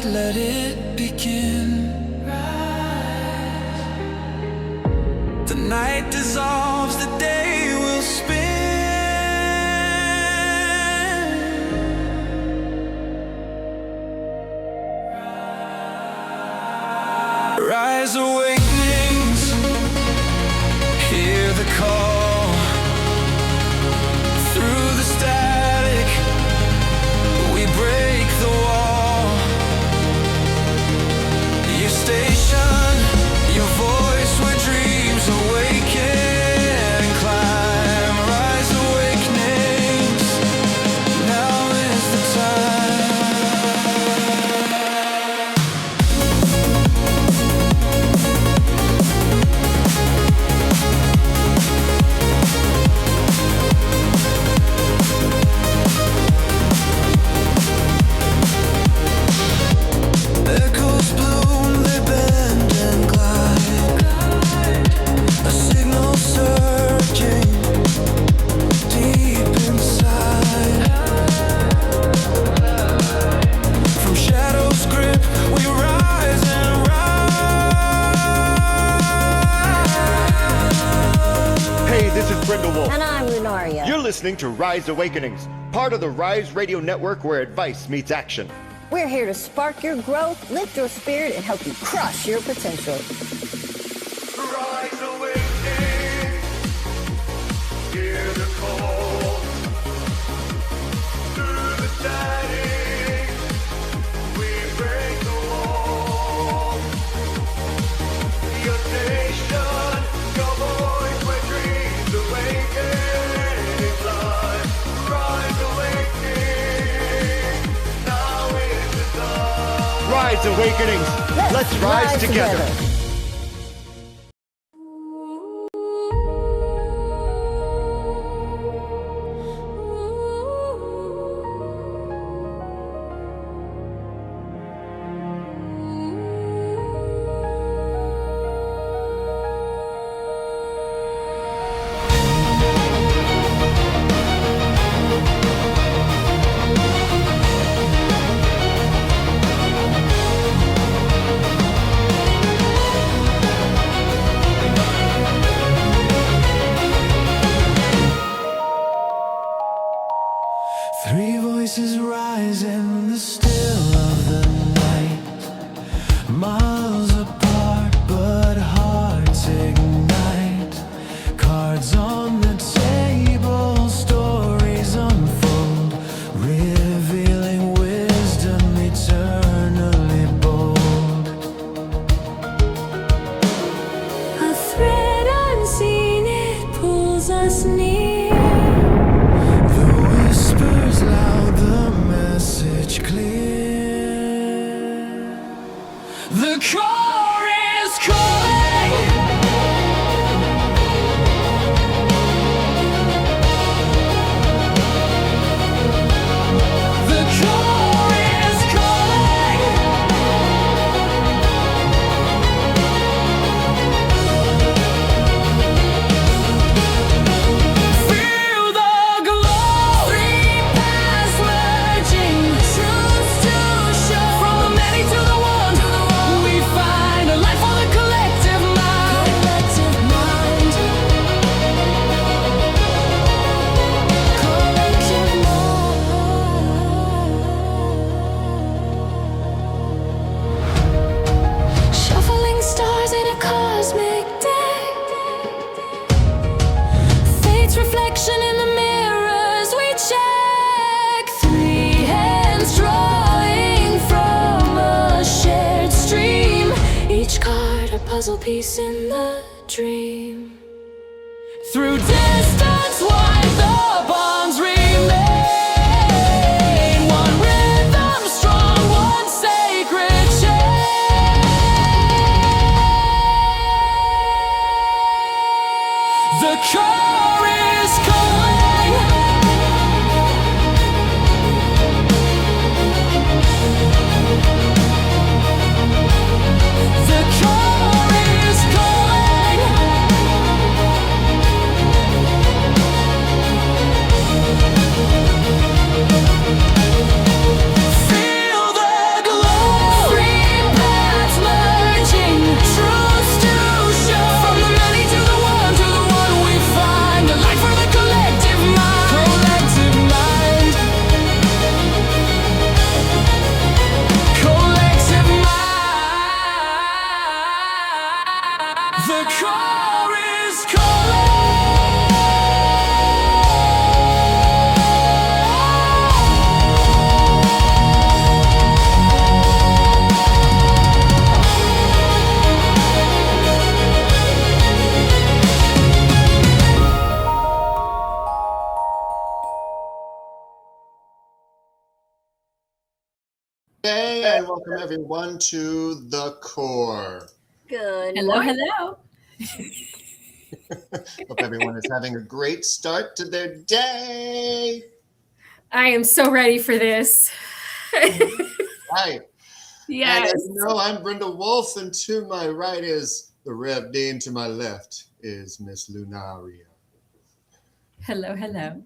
light, let it begin. The night dissolves, the day will spin. Rise, awakenings, hear the call. Through the static, we break the wall. Your station, your voice where dreams awaken. Climb, rise, awakenings, now is the time. Echoes bloom, they bend and glide. A signal surging deep inside. From shadows grip, we rise and rise. Hey, this is BrindleWolf. And I'm Lunaria. You're listening to Rise Awakenings, part of the Rise Radio Network where advice meets action. We're here to spark your growth, lift your spirit, and help you crush your potential. Rise Awakenings, hear the call. Through the static, we break the wall. Your station, your voice where dreams awaken. Climb, rise awakening, now is the time. Rise Awakenings, let's rise together. Three voices rise in the still of the night, miles apart but hearts ignite. Cards on the table, stories unfold, revealing wisdom eternally bold. A thread unseen, it pulls us near. The whispers loud, the message clear. The core is calling. The core is calling. Feel the glow. Three paths merging, truths to show. From the many to the one, we find a life for the collective mind. Collective mind. Collective mind. Shuffling stars in a cosmic deck. Fate's reflection in the mirrors we check. Three hands drawing from a shared stream. Each card a puzzle piece in the dream. Through distance wide, the bonds remain. One rhythm strong, one sacred chain. The core is calling. The core is calling. Feel the glow. The car is calling. Hey, and welcome everyone to The Core. Good Hello, morning. hello. Hope everyone is having a great start to their day. I am so ready for this. Right. Yes. And as you know, I'm BrindleWolf, and to my right is the Rev D, and to my left is Miss Lunaria. Hello, hello.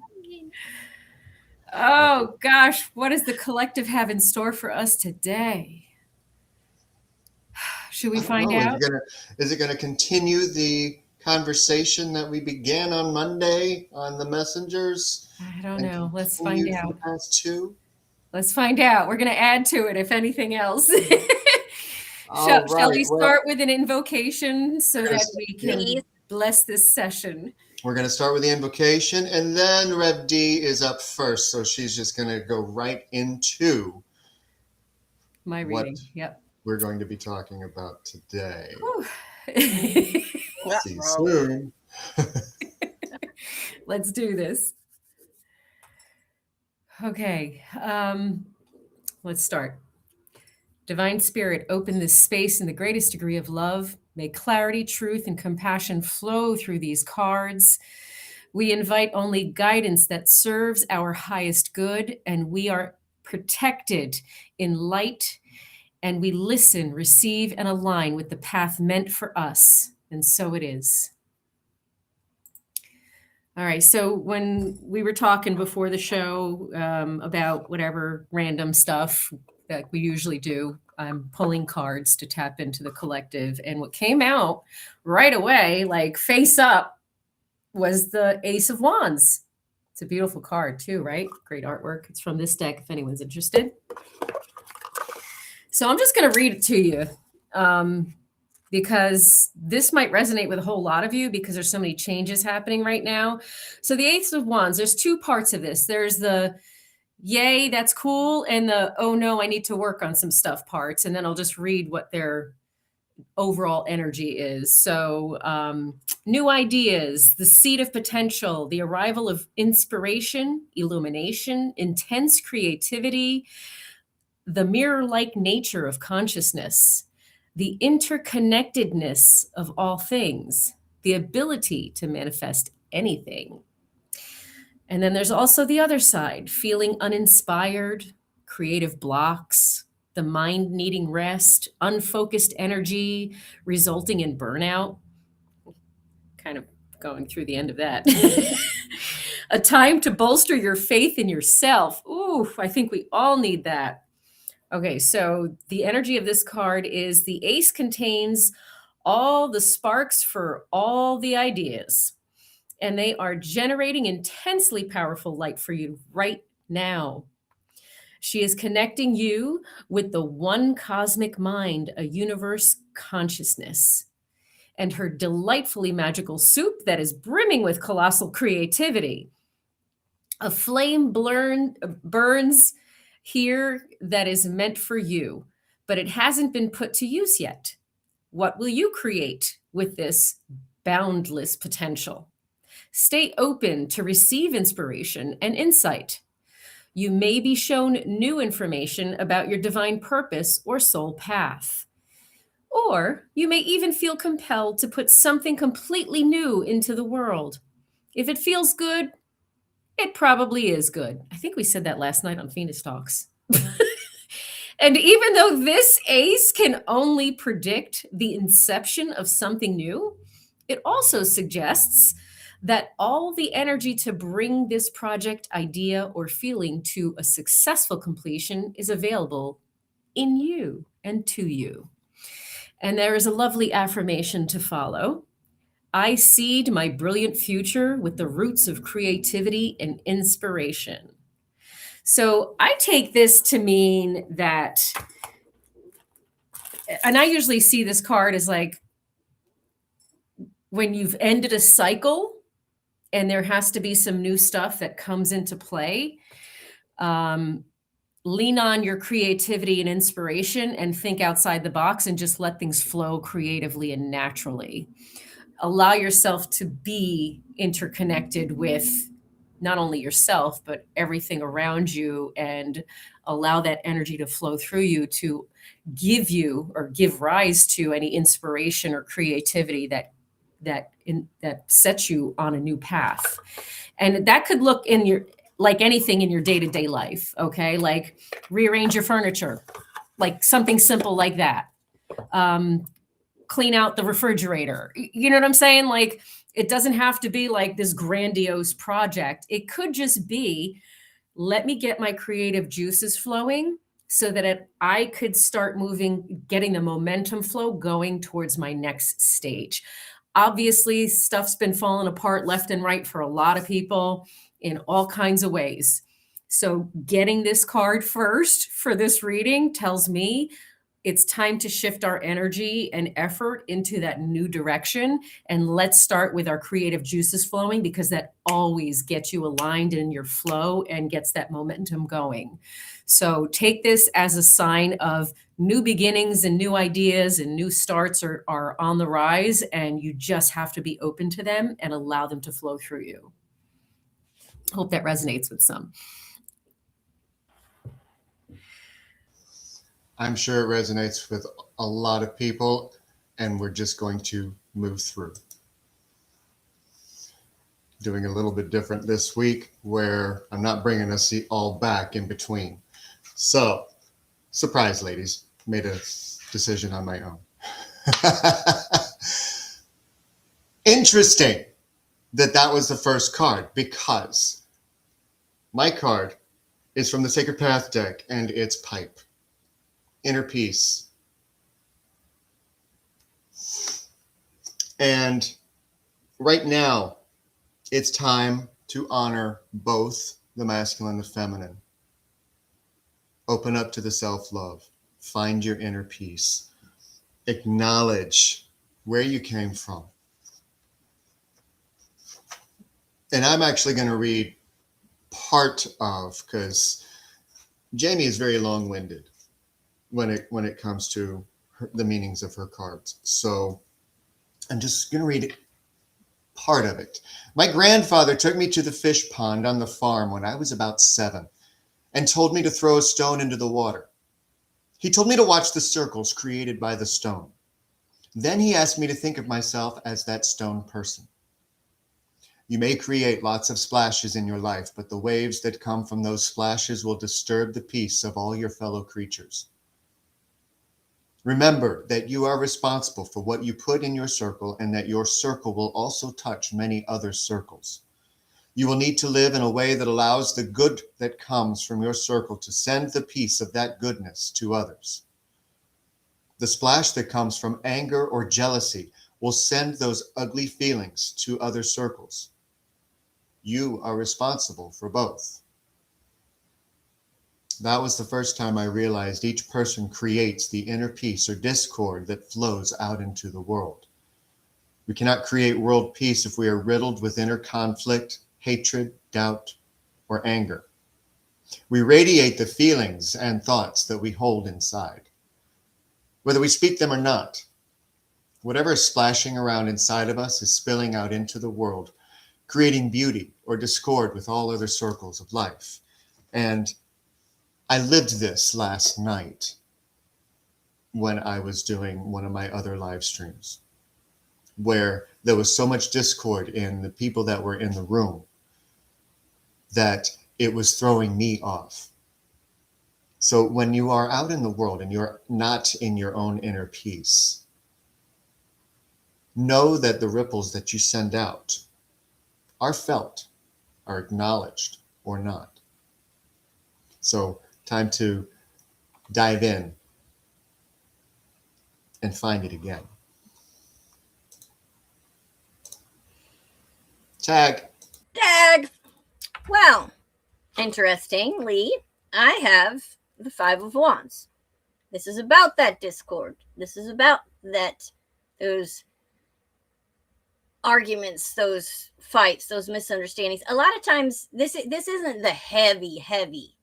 Oh gosh, what does the collective have in store for us today? Should we find out? Is it gonna continue the conversation that we began on Monday on the messengers? I don't and know. Let's continued find for out. the past two? Let's find out. We're going to add to it if anything else. All Shall right, we well, start with an invocation so that yes, we can bless this session? we're going to start with the invocation, and then Rev D is up first, so she's just going to go right into My what reading. Yep. we're going to be talking about today. Whew. See you soon. Let's do this. Okay, let's start. Divine Spirit, open this space in the greatest degree of love. May clarity, truth, and compassion flow through these cards. We invite only guidance that serves our highest good, and we are protected in light, and we listen, receive, and align with the path meant for us. And so it is. All right. So when we were talking before the show about whatever random stuff that we usually do, I'm pulling cards to tap into the collective. And what came out right away, like face up, was the Ace of Wands. It's a beautiful card too, right? Great artwork. It's from this deck if anyone's interested. So I'm just going to read it to you. Because this might resonate with a whole lot of you because there's so many changes happening right now. So the Ace of Wands, there's two parts of this. There's the yay, that's cool, and the oh no, I need to work on some stuff parts. And then I'll just read what their overall energy is. So new ideas, the seed of potential, the arrival of inspiration, illumination, intense creativity, the mirror-like nature of consciousness, the interconnectedness of all things, the ability to manifest anything. And then there's also the other side, feeling uninspired, creative blocks, the mind needing rest, unfocused energy, resulting in burnout. Kind of going through the end of that. A time to bolster your faith in yourself. Ooh, I think we all need that. Okay, so the energy of this card is the ace contains all the sparks for all the ideas, and they are generating intensely powerful light for you right now. She is connecting you with the one cosmic mind, a universe consciousness, and her delightfully magical soup that is brimming with colossal creativity. A flame burns here that is meant for you, but it hasn't been put to use yet. What will you create with this boundless potential? Stay open to receive inspiration and insight. You may be shown new information about your divine purpose or soul path. Or you may even feel compelled to put something completely new into the world. If it feels good, it probably is good. I think we said that last night on Phoenix Talks. And even though this ace can only predict the inception of something new, it also suggests that all the energy to bring this project, idea, or feeling to a successful completion is available in you and to you. And there is a lovely affirmation to follow. I seed my brilliant future with the roots of creativity and inspiration. So I take this to mean that, and I usually see this card as like when you've ended a cycle and there has to be some new stuff that comes into play, lean on your creativity and inspiration and think outside the box and just let things flow creatively and naturally. Allow yourself to be interconnected with not only yourself, but everything around you, and allow that energy to flow through you to give you or give rise to any inspiration or creativity that sets you on a new path. And that could look in your, like anything in your day-to-day life, okay? Like rearrange your furniture, like something simple like that. Clean out the refrigerator. You know what I'm saying? Like, it doesn't have to be like this grandiose project. It could just be, let me get my creative juices flowing so that I could start moving, getting the momentum flow going towards my next stage. Obviously, stuff's been falling apart left and right for a lot of people in all kinds of ways. So getting this card first for this reading tells me it's time to shift our energy and effort into that new direction. And let's start with our creative juices flowing, because that always gets you aligned in your flow and gets that momentum going. So take this as a sign of new beginnings and new ideas and new starts are on the rise, and you just have to be open to them and allow them to flow through you. Hope that resonates with some. I'm sure it resonates with a lot of people, and we're just going to move through. Doing a little bit different this week, where I'm not bringing us all back in between. So, surprise, ladies, made a decision on my own. Interesting that was the first card, because my card is from the Sacred Path deck, and it's Pipe. Inner peace. And right now, it's time to honor both the masculine and the feminine. Open up to the self-love. Find your inner peace. Acknowledge where you came from. And I'm actually going to read part of, because Jamie is very long-winded when it comes to the meanings of her cards. So I'm just going to read part of it. My grandfather took me to the fish pond on the farm when I was about 7 and told me to throw a stone into the water. He told me to watch the circles created by the stone. Then he asked me to think of myself as that stone person. You may create lots of splashes in your life, but the waves that come from those splashes will disturb the peace of all your fellow creatures. Remember that you are responsible for what you put in your circle, and that your circle will also touch many other circles. You will need to live in a way that allows the good that comes from your circle to send the peace of that goodness to others. The splash that comes from anger or jealousy will send those ugly feelings to other circles. You are responsible for both. That was the first time I realized each person creates the inner peace or discord that flows out into the world. We cannot create world peace if we are riddled with inner conflict, hatred, doubt, or anger. We radiate the feelings and thoughts that we hold inside, whether we speak them or not. Whatever is splashing around inside of us is spilling out into the world, creating beauty or discord with all other circles of life. And I lived this last night when I was doing one of my other live streams, where there was so much discord in the people that were in the room that it was throwing me off. So when you are out in the world and you're not in your own inner peace, know that the ripples that you send out are felt, are acknowledged or not. So time to dive in and find it again. Tag. Well, interestingly, I have the Five of Wands. This is about that discord. This is about those arguments, those fights, those misunderstandings. A lot of times this isn't the heavy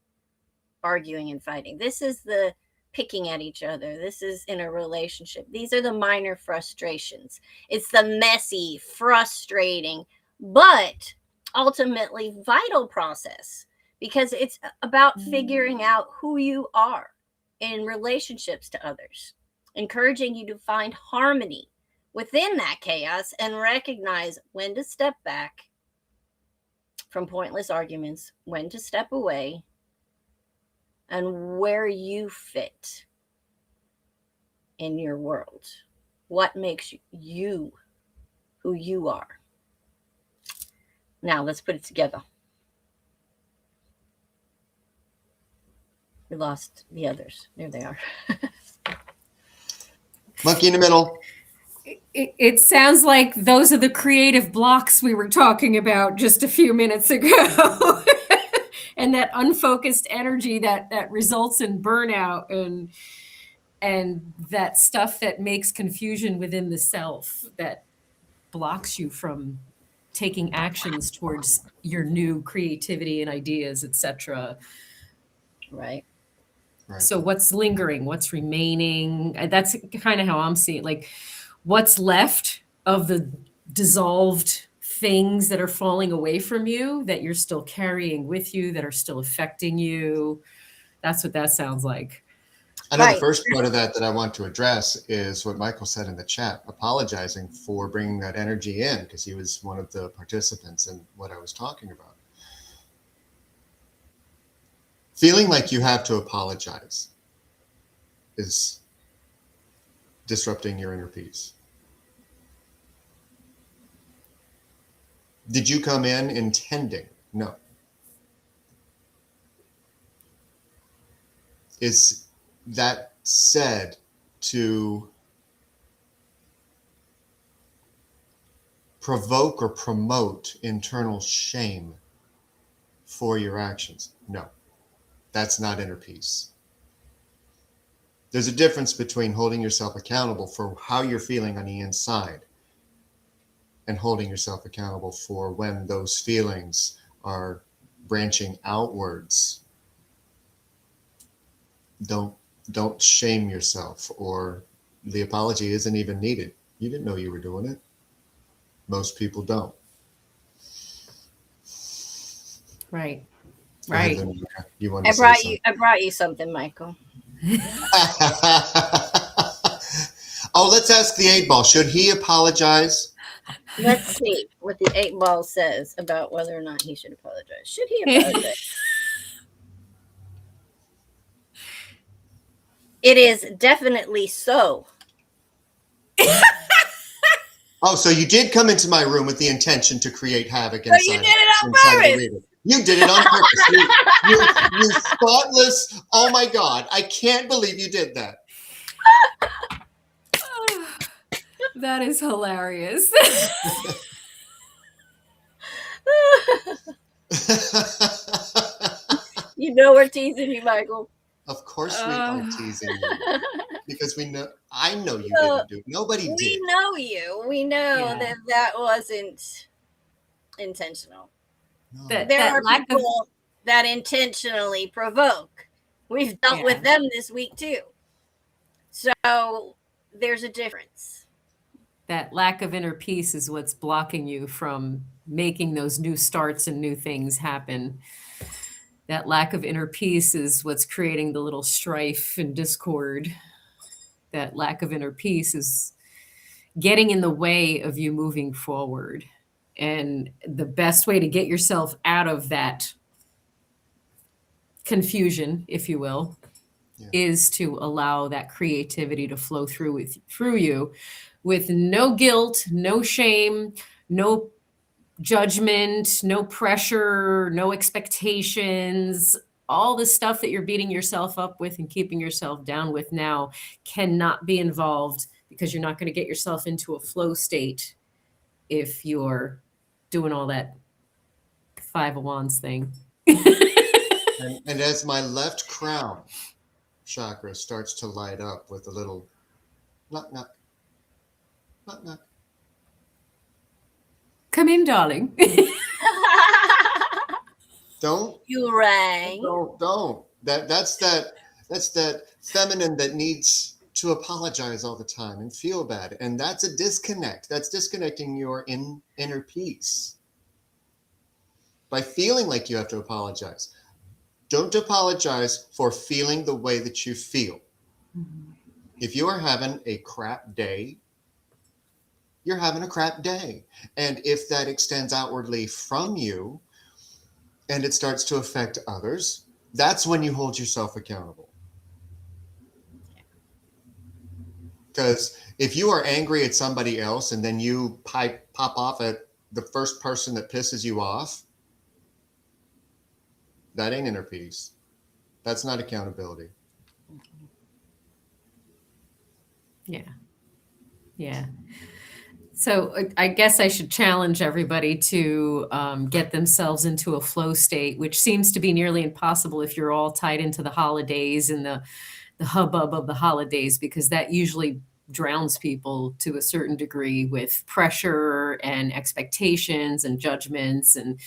arguing and fighting. This is the picking at each other. This is in a relationship. These are the minor frustrations. It's the messy, frustrating, but ultimately vital process, because it's about figuring out who you are in relationships to others, encouraging you to find harmony within that chaos and recognize when to step back from pointless arguments, when to step away, and where you fit in your world. What makes you who you are. Now let's put it together. We lost the others. There they are. Monkey in the middle. It sounds like those are the creative blocks we were talking about just a few minutes ago. And that unfocused energy that results in burnout and that stuff that makes confusion within the self, that blocks you from taking actions towards your new creativity and ideas, etc. Right. So what's lingering, what's remaining? That's kind of how I'm seeing, like, what's left of the dissolved things that are falling away from you that you're still carrying with you, that are still affecting you. That's what that sounds like. I know the first part of that I want to address is what Michael said in the chat, apologizing for bringing that energy in, because he was one of the participants in what I was talking about. Feeling like you have to apologize is disrupting your inner peace. Did you come in intending? No. Is that said to provoke or promote internal shame for your actions? No, that's not inner peace. There's a difference between holding yourself accountable for how you're feeling on the inside and holding yourself accountable for when those feelings are branching outwards. Don't shame yourself, or the apology isn't even needed. You didn't know you were doing it. Most people don't. Right. Right. Right. You want to say something? I brought you something, Michael. Oh, let's ask the 8-ball. Should he apologize? Let's see what the 8-ball says about whether or not he should apologize. Should he apologize? It is definitely so. Oh, so you did come into my room with the intention to create havoc inside. So you did it on purpose. You did it on purpose. You thoughtless. Oh my God. I can't believe you did that. That is hilarious. You know we're teasing you, Michael. Of course we are teasing you. Because I know you didn't do it. Nobody did. We know you. We know that wasn't intentional. No. There are people that intentionally provoke. We've dealt with them this week too. So there's a difference. That lack of inner peace is what's blocking you from making those new starts and new things happen. That lack of inner peace is what's creating the little strife and discord. That lack of inner peace is getting in the way of you moving forward. And the best way to get yourself out of that confusion, if you will, is to allow that creativity to flow through you with no guilt, no shame, no judgment, no pressure, no expectations. All the stuff that you're beating yourself up with and keeping yourself down with now cannot be involved, because you're not going to get yourself into a flow state if you're doing all that 5 of Wands thing. And as my left crown chakra starts to light up with a little knock, knock, knock, knock, Come in, darling. Don't. You rang. Don't. That's that feminine that needs to apologize all the time and feel bad. And that's a disconnect. That's disconnecting your inner peace by feeling like you have to apologize. Don't apologize for feeling the way that you feel. If you are having a crap day, you're having a crap day. And if that extends outwardly from you and it starts to affect others, that's when you hold yourself accountable. Because if you are angry at somebody else and then you pop off at the first person that pisses you off, that ain't inner peace. That's not accountability. Yeah. So I guess I should challenge everybody to get themselves into a flow state, which seems to be nearly impossible if you're all tied into the holidays and the hubbub of the holidays, because that usually drowns people to a certain degree with pressure and expectations and judgments and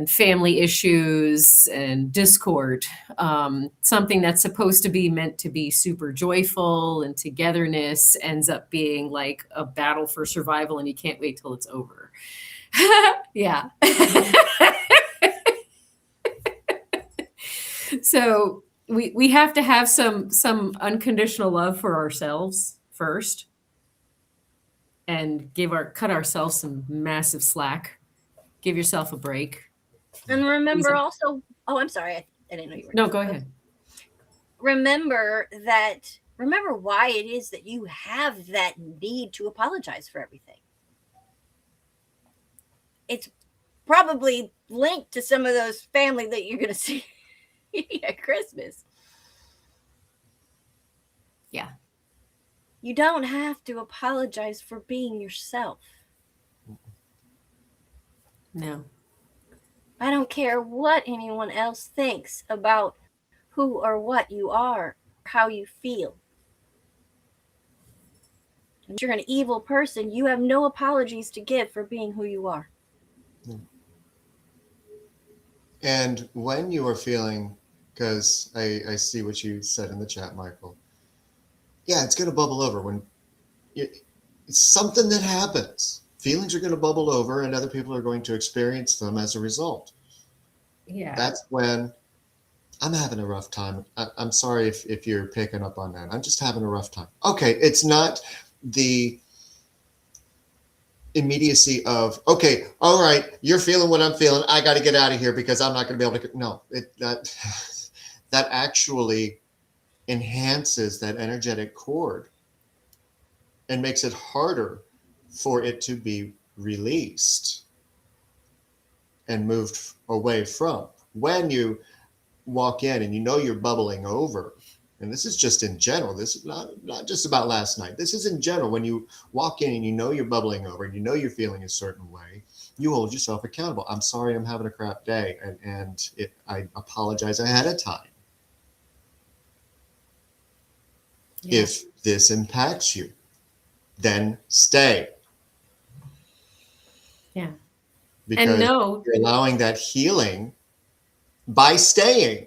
family issues and discord. Something that's supposed to be meant to be super joyful and togetherness ends up being like a battle for survival, and you can't wait till it's over. Yeah. So we have to have some unconditional love for ourselves first, and cut ourselves some massive slack. Give yourself a break. And remember also, oh, I'm sorry. I didn't know you were. No, go ahead. Remember why it is that you have that need to apologize for everything. It's probably linked to some of those family that you're going to see at Christmas. Yeah. You don't have to apologize for being yourself. No. I don't care what anyone else thinks about who or what you are, how you feel. If you're an evil person, you have no apologies to give for being who you are. And when you are feeling, because I see what you said in the chat, Michael. Yeah, it's going to bubble over when it's something that happens. Feelings are going to bubble over and other people are going to experience them as a result. Yeah. That's when I'm having a rough time. I'm sorry if you're picking up on that. I'm just having a rough time. Okay, it's not the immediacy of, okay, all right, you're feeling what I'm feeling. I got to get out of here because I'm not going to be able to. No, that actually enhances that energetic cord and makes it harder for it to be released and moved away from. When you walk in and you know you're bubbling over, and this is just in general, this is not just about last night, this is in general, when you walk in and you know you're bubbling over and you know you're feeling a certain way, you hold yourself accountable. I'm sorry, I'm having a crap day, and I apologize ahead of time. Yeah. If this impacts you, then stay. Yeah. Because you're allowing that healing by staying.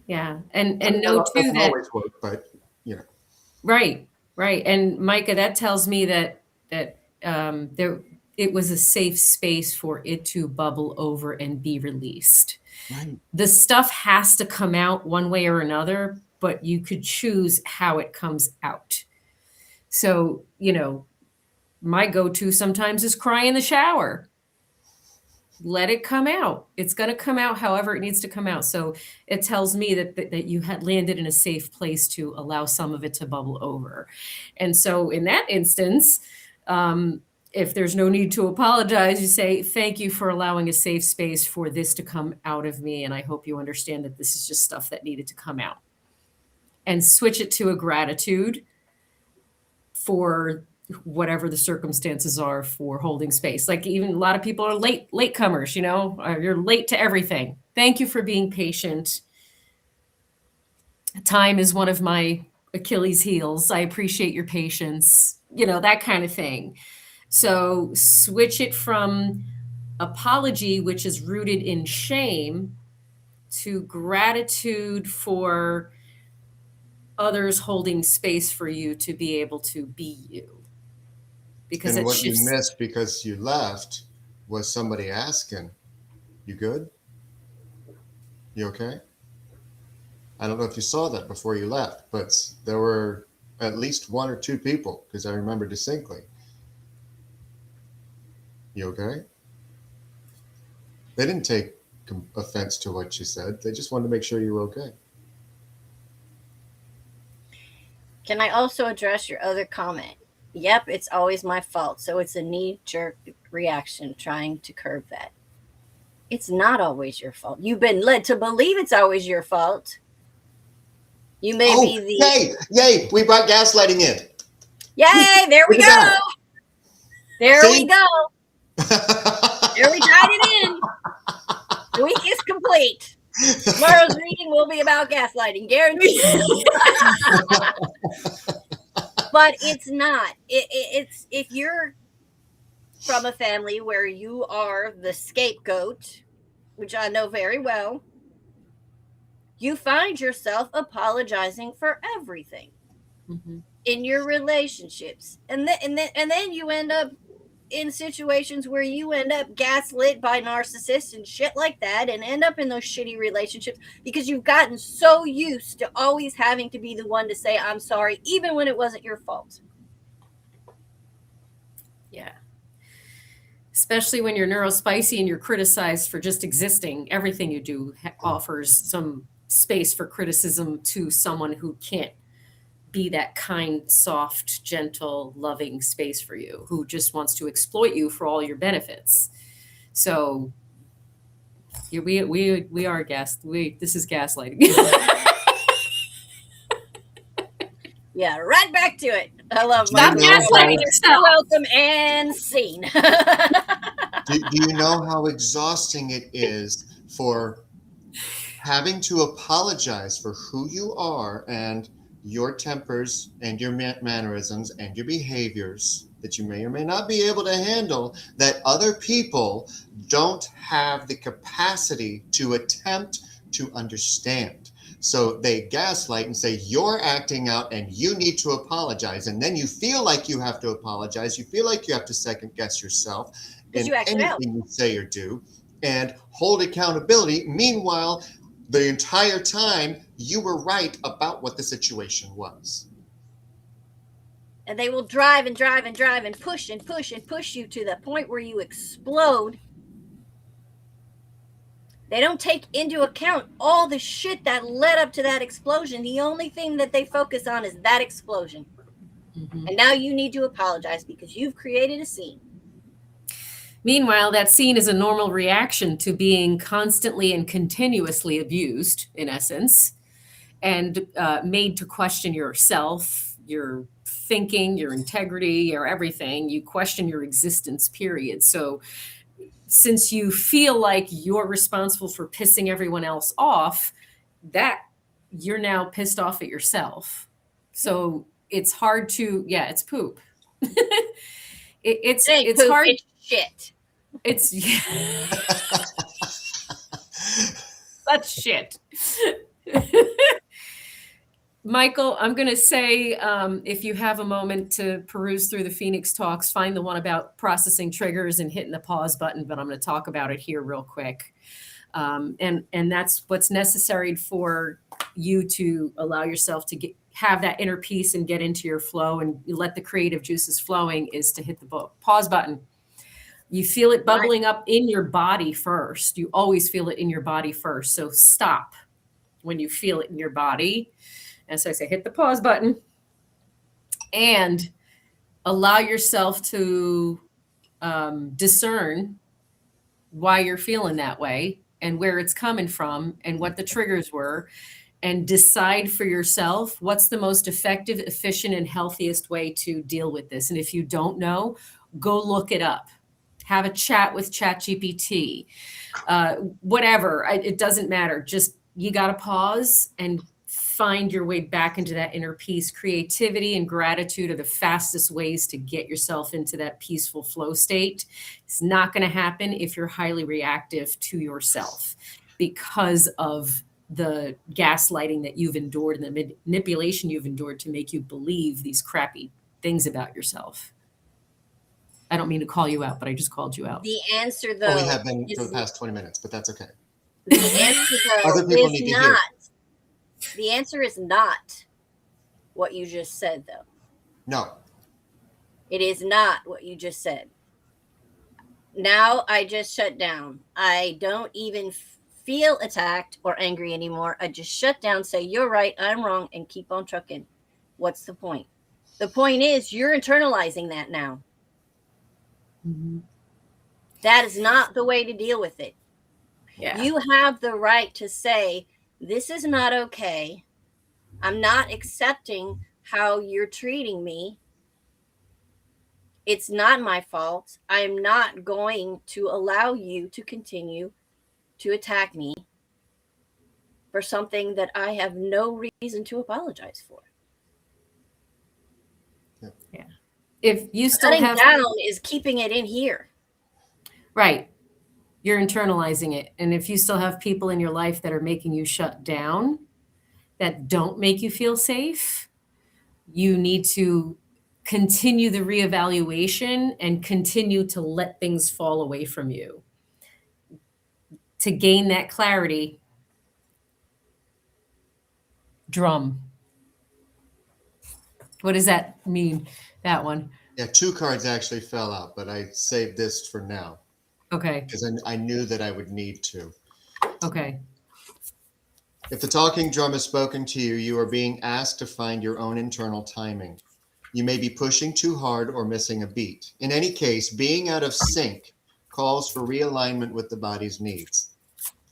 Yeah. And know too that always work, but you know. Right. And Michka, that tells me that it was a safe space for it to bubble over and be released. Right. The stuff has to come out one way or another, but you could choose how it comes out. So, my go-to sometimes is cry in the shower. Let it come out. It's going to come out however it needs to come out. So it tells me that you had landed in a safe place to allow some of it to bubble over. And so in that instance, if there's no need to apologize, you say, thank you for allowing a safe space for this to come out of me. And I hope you understand that this is just stuff that needed to come out. And switch it to a gratitude for whatever the circumstances are for holding space. Like even a lot of people are latecomers, you're late to everything. Thank you for being patient. Time is one of my Achilles heels. I appreciate your patience, that kind of thing. So switch it from apology, which is rooted in shame, to gratitude for others holding space for you to be able to be you. Because And it what you shifts. missed because you left was somebody asking, "You good? You okay?" I don't know if you saw that before you left, but there were at least one or two people, because I remember distinctly. "You okay?" They didn't take offense to what you said. They just wanted to make sure you were okay. Can I also address your other comment? Yep, it's always my fault. So it's a knee-jerk reaction trying to curb that. It's not always your fault. You've been led to believe it's always your fault. You may be the yay! We brought gaslighting in. Yay! There we Look at go. that. There See? we go. There we tied it in. The week is complete. Tomorrow's reading will be about gaslighting, guaranteed. But it's not. It's if you're from a family where you are the scapegoat, which I know very well, you find yourself apologizing for everything in your relationships, and then you end up in situations where you end up gaslit by narcissists and shit like that, and end up in those shitty relationships because you've gotten so used to always having to be the one to say I'm sorry, even when it wasn't your fault. Yeah. Especially when you're neurospicy and you're criticized for just existing. Everything you do offers some space for criticism to someone who can't be that kind, soft, gentle, loving space for you, who just wants to exploit you for all your benefits. So we are this is gaslighting. Yeah, right back to it. I love Stop gaslighting yourself. Welcome and scene. Do you know how exhausting it is for having to apologize for who you are and your tempers and your mannerisms and your behaviors that you may or may not be able to handle, that other people don't have the capacity to attempt to understand? So they gaslight and say, you're acting out and you need to apologize. And then you feel like you have to apologize. You feel like you have to second guess yourself in anything you say or do and hold accountability. Meanwhile, the entire time you were right about what the situation was. And they will drive and drive and drive and push and push and push you to the point where you explode. They don't take into account all the shit that led up to that explosion. The only thing that they focus on is that explosion. And now you need to apologize because you've created a scene. Meanwhile, that scene is a normal reaction to being constantly and continuously abused, in essence, and made to question yourself, your thinking, your integrity, your everything. You question your existence, period. So since you feel like you're responsible for pissing everyone else off, that you're now pissed off at yourself. So it's hard to, it's poop. It's poop, hard. It's shit. It's such shit. Michael, I'm going to say, if you have a moment to peruse through the Phoenix talks, find the one about processing triggers and hitting the pause button, but I'm going to talk about it here real quick. And that's what's necessary for you to allow yourself to have that inner peace and get into your flow and you let the creative juices flowing, is to hit the pause button. You feel it bubbling up in your body first. You always feel it in your body first. So stop when you feel it in your body. And so I say, hit the pause button and allow yourself to discern why you're feeling that way and where it's coming from and what the triggers were, and decide for yourself what's the most effective, efficient, and healthiest way to deal with this. And if you don't know, go look it up. Have a chat with ChatGPT, whatever. It doesn't matter. Just, you got to pause and find your way back into that inner peace. Creativity and gratitude are the fastest ways to get yourself into that peaceful flow state. It's not going to happen if you're highly reactive to yourself because of the gaslighting that you've endured and the manipulation you've endured to make you believe these crappy things about yourself. I don't mean to call you out, but I just called you out. The answer, though, Well, we have been for the past 20 minutes, but that's okay. The answer, though, Other people is need to hear. not. The answer is not what you just said, though. No. It is not what you just said. Now I just shut down. I don't even feel attacked or angry anymore. I just shut down, say, you're right, I'm wrong, and keep on trucking. What's the point? The point is you're internalizing that now. Mm-hmm. That is not the way to deal with it. Yeah. You have the right to say, this is not okay. I'm not accepting how you're treating me. It's not my fault. I'm not going to allow you to continue to attack me for something that I have no reason to apologize for. Yeah. If you still Shutting have down is keeping it in here. right, you're internalizing it. And if you still have people in your life that are making you shut down, that don't make you feel safe, you need to continue the reevaluation and continue to let things fall away from you. To gain that clarity, drum. What does that mean? That one. Yeah, 2 cards actually fell out, but I saved this for now Okay. because I knew that I would need to. Okay. If the talking drum has spoken to you, you are being asked to find your own internal timing. You may be pushing too hard or missing a beat. In any case, being out of sync calls for realignment with the body's needs.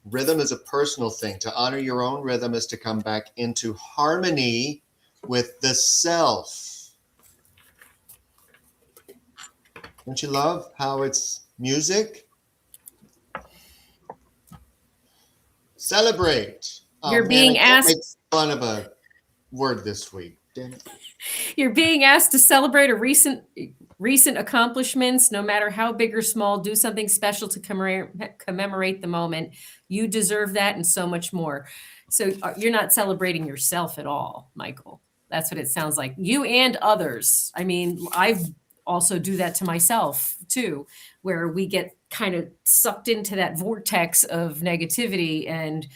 Rhythm is a personal thing. To honor your own rhythm is to come back into harmony with the self. Don't you love how it's music? Celebrate. You're being asked. Make fun of a word this week. Damn it. You're being asked to celebrate a recent accomplishments, no matter how big or small. Do something special to commemorate the moment. You deserve that and so much more. So you're not celebrating yourself at all, Michael. That's what it sounds like. You and others. I mean, I've also do that to myself too, where we get kind of sucked into that vortex of negativity and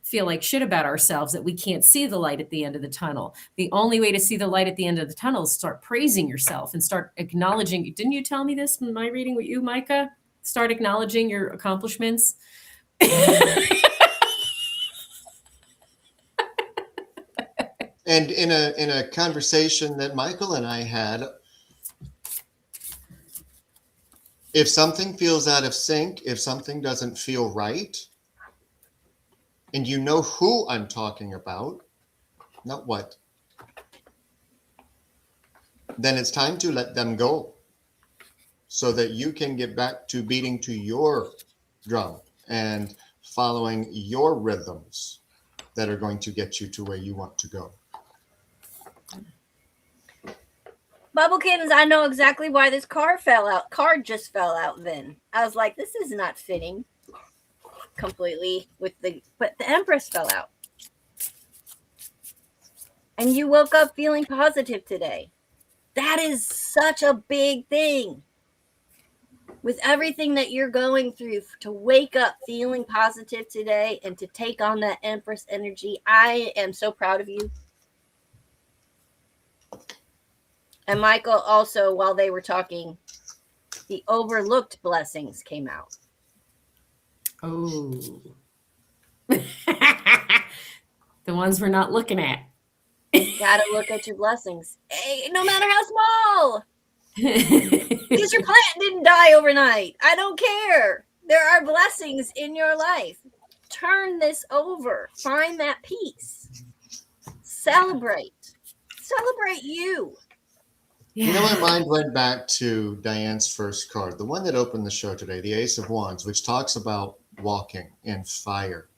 feel like shit about ourselves, that we can't see the light at the end of the tunnel. The only way to see the light at the end of the tunnel is start praising yourself and start acknowledging. Didn't you tell me this in my reading with you, Michka? Start acknowledging your accomplishments. And in a conversation that Michael and I had, if something feels out of sync, if something doesn't feel right, and you know who I'm talking about, not what, then it's time to let them go so that you can get back to beating to your drum and following your rhythms that are going to get you to where you want to go. Bubblekittens, I know exactly why this card just fell out then. I was like, this is not fitting completely but the Empress fell out. And you woke up feeling positive today. That is such a big thing. With everything that you're going through, to wake up feeling positive today and to take on that Empress energy, I am so proud of you. And Michael, also, while they were talking, the overlooked blessings came out. Oh. The ones we're not looking at. Gotta look at your blessings. Hey, no matter how small. Because your plant didn't die overnight. I don't care. There are blessings in your life. Turn this over. Find that peace. Celebrate. Celebrate you. Yeah. You know, my mind went back to Diane's first card, the one that opened the show today, the Ace of Wands, which talks about walking in fire.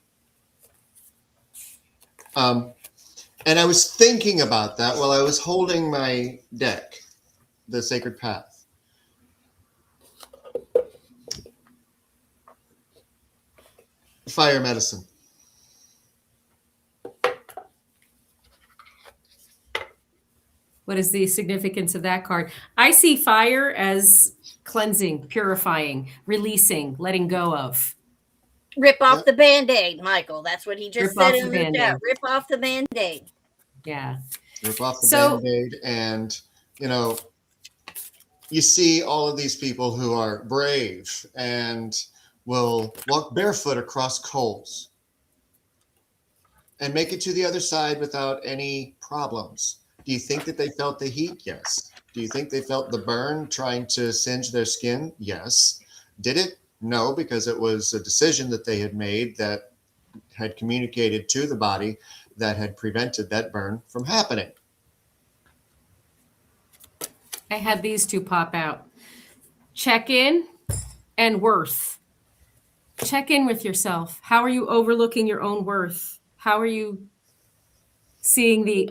And I was thinking about that while I was holding my deck, the Sacred Path. Fire medicine. What is the significance of that card? I see fire as cleansing, purifying, releasing, letting go of. Rip off Yep. the Band-Aid, Michael. That's what he just Rip said off in the the chat. Band-Aid. Rip off the Band-Aid. Yeah. Rip off the So- Band-Aid. And, you know, you see all of these people who are brave and will walk barefoot across coals and make it to the other side without any problems. Do you think that they felt the heat? Yes. Do you think they felt the burn trying to singe their skin? Yes. Did it? No, because it was a decision that they had made that had communicated to the body that had prevented that burn from happening. I had these two pop out. Check in and worth. Check in with yourself. How are you overlooking your own worth? How are you seeing the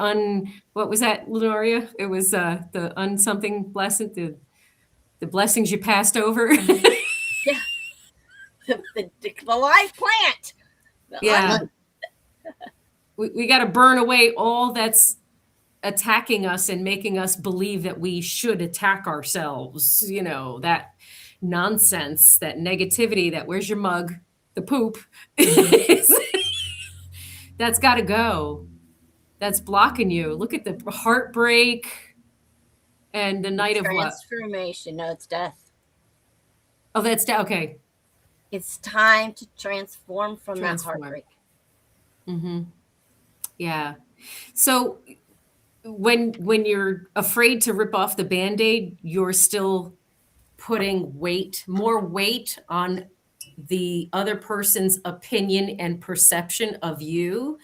what was that, Lunaria? It was the something blessing, the blessings you passed over. The live plant. Yeah. We got to burn away all that's attacking us and making us believe that we should attack ourselves. You know, that nonsense, that negativity, that where's your mug, the poop. That's got to go. That's blocking you. Look at the heartbreak and the night of what? Transformation. No, it's death. Oh, that's okay. It's time to transform from Transform. that heartbreak. Mm-hmm. Yeah. So when you're afraid to rip off the Band-Aid, you're still putting more weight on the other person's opinion and perception of you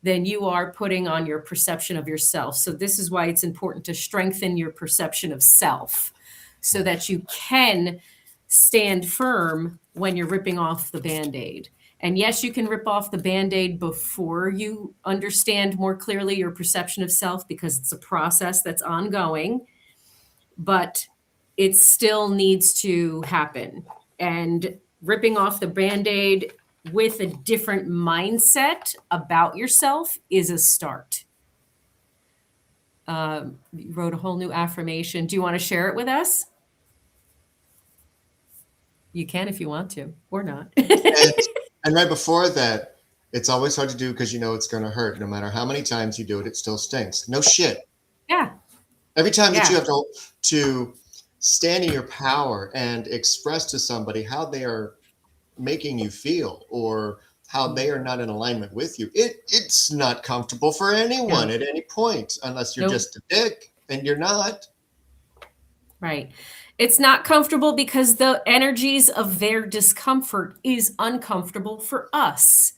than you are putting on your perception of yourself. So this is why it's important to strengthen your perception of self so that you can stand firm when you're ripping off the Band-Aid. And yes, you can rip off the Band-Aid before you understand more clearly your perception of self because it's a process that's ongoing, but it still needs to happen. And ripping off the Band-Aid with a different mindset about yourself is a start. You wrote a whole new affirmation. Do you want to share it with us? You can if you want to, or not. And right before that, it's always hard to do because you know it's going to hurt. No matter how many times you do it, it still stinks. No shit. Yeah. Every time that you have to stand in your power and express to somebody how they are making you feel or how they are not in alignment with you, it's not comfortable for anyone at any point unless you're just a dick, and you're not. Right. It's not comfortable because the energies of their discomfort is uncomfortable for us.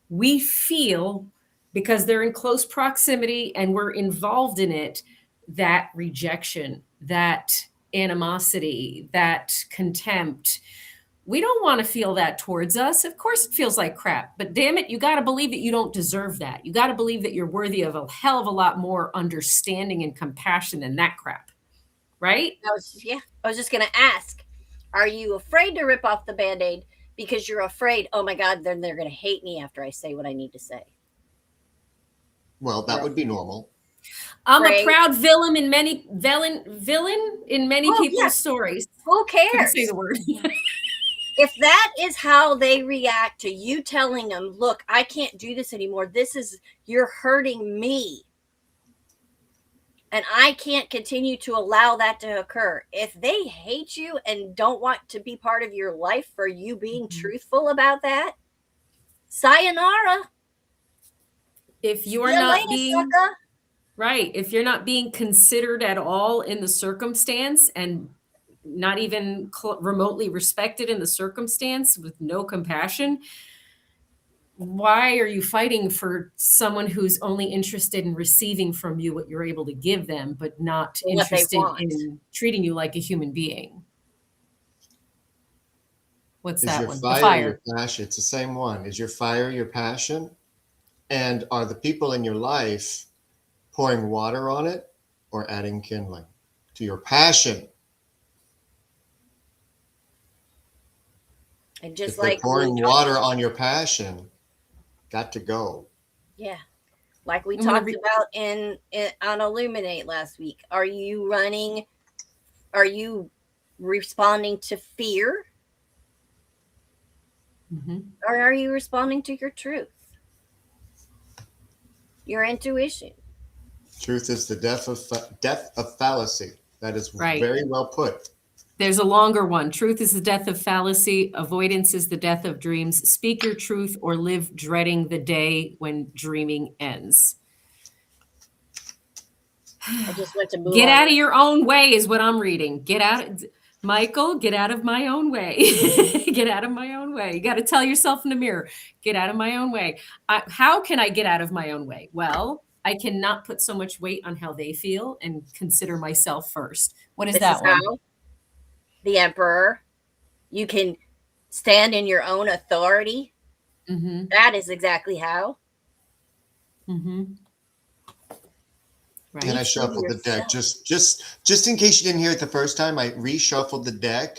We feel, because they're in close proximity and we're involved in it, that rejection, that animosity, that contempt. We don't want to feel that towards us. Of course, it feels like crap, but damn it, you got to believe that you don't deserve that. You got to believe that you're worthy of a hell of a lot more understanding and compassion than that crap. Right? I was just going to ask, are you afraid to rip off the Band-Aid because you're afraid, oh my God, then they're going to hate me after I say what I need to say? Well, that would be normal. I'm a proud villain in many people's stories. Who cares? Couldn't say the word. If that is how they react to you telling them, look, I can't do this anymore. You're hurting me. And I can't continue to allow that to occur. If they hate you and don't want to be part of your life for you being truthful about that, sayonara. If you're not being right, if you're not being considered at all in the circumstance and not even remotely respected in the circumstance with no compassion, why are you fighting for someone who's only interested in receiving from you what you're able to give them, but not interested in treating you like a human being? What's that one? The fire. Your passion. It's the same one. Is your fire your passion? And are the people in your life pouring water on it, or adding kindling to your passion. And just If they're like pouring water on your passion, got to go. yeah, like we I'm gonna talked about in on Illuminate last week. Are you running? Are you responding to fear, or are you responding to your truth, your intuition? Truth is the death of fallacy. That is Right. very well put. There's a longer one. Truth is the death of fallacy. Avoidance is the death of dreams. Speak your truth or live dreading the day when dreaming ends. I just went to move Get on. out of your own way is what I'm reading. Get out. Michael, get out of my own way. Get out of my own way. You got to tell yourself in the mirror, get out of my own way. How can I get out of my own way? Well, I cannot put so much weight on how they feel and consider myself first. What is This that is one? how the Emperor. You can stand in your own authority. Mm-hmm. That is exactly how. Mm-hmm. Right. And I shuffled the deck just in case you didn't hear it the first time. I reshuffled the deck.